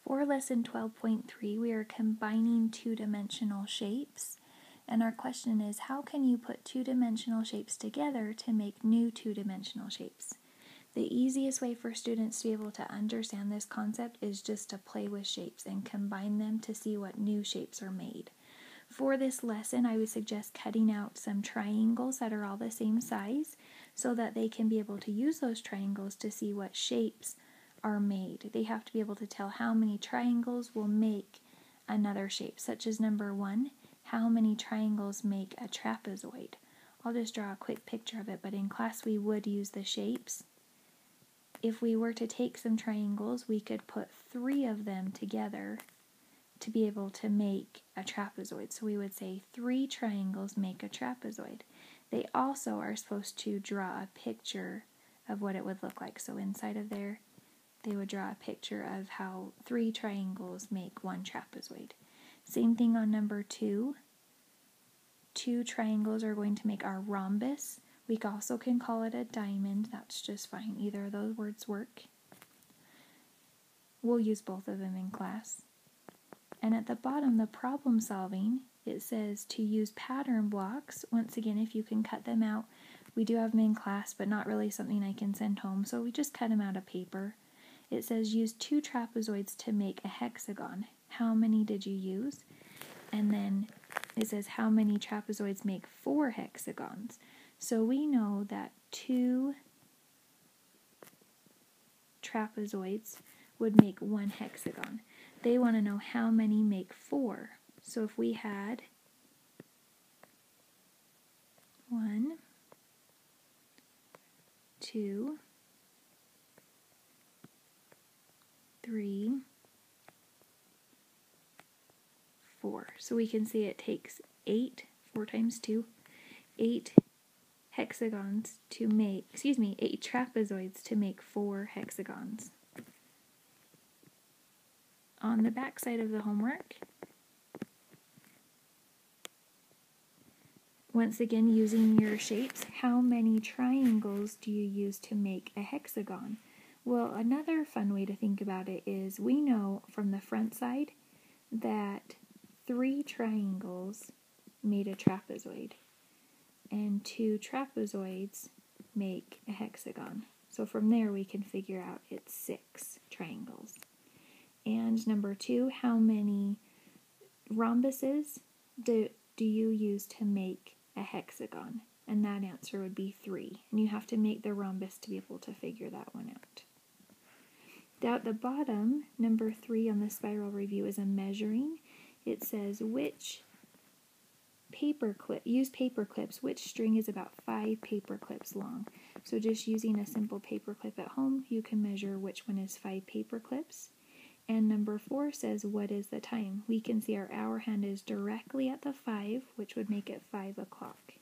For lesson 12.3, we are combining two-dimensional shapes. And our question is, how can you put two-dimensional shapes together to make new two-dimensional shapes? The easiest way for students to be able to understand this concept is just to play with shapes and combine them to see what new shapes are made. For this lesson, I would suggest cutting out some triangles that are all the same size so that they can be able to use those triangles to see what shapes are made. They have to be able to tell how many triangles will make another shape, such as number 1, how many triangles make a trapezoid. I'll just draw a quick picture of it, but in class we would use the shapes. If we were to take some triangles, we could put 3 of them together to be able to make a trapezoid. So we would say 3 triangles make a trapezoid. They also are supposed to draw a picture of what it would look like. So inside of there, they would draw a picture of how 3 triangles make one trapezoid. Same thing on number 2. 2 triangles are going to make our rhombus. We also can call it a diamond. That's just fine. Either of those words work. We'll use both of them in class. And at the bottom, the problem solving, it says to use pattern blocks. Once again, if you can cut them out, we do have them in class, but not really something I can send home, so we just cut them out of paper. It says use 2 trapezoids to make a hexagon. How many did you use? And then it says how many trapezoids make 4 hexagons. So we know that 2 trapezoids would make 1 hexagon. They want to know how many make 4. So if we had 1, 2, 3, 4. So we can see it takes 8, 4 times 2, 8 hexagons to make, 8 trapezoids to make 4 hexagons. On the back side of the homework, once again using your shapes, how many triangles do you use to make a hexagon? Well, another fun way to think about it is we know from the front side that 3 triangles made a trapezoid and 2 trapezoids make a hexagon. So from there we can figure out it's 6 triangles. And number 2, how many rhombuses do you use to make a hexagon? And that answer would be 3. And you have to make the rhombus to be able to figure that one out. Down at the bottom, number 3 on the spiral review is a measuring. It says use paper clips, which string is about 5 paper clips long. So just using a simple paper clip at home, you can measure which one is 5 paper clips. And number 4 says, what is the time? We can see our hour hand is directly at the 5, which would make it 5 o'clock.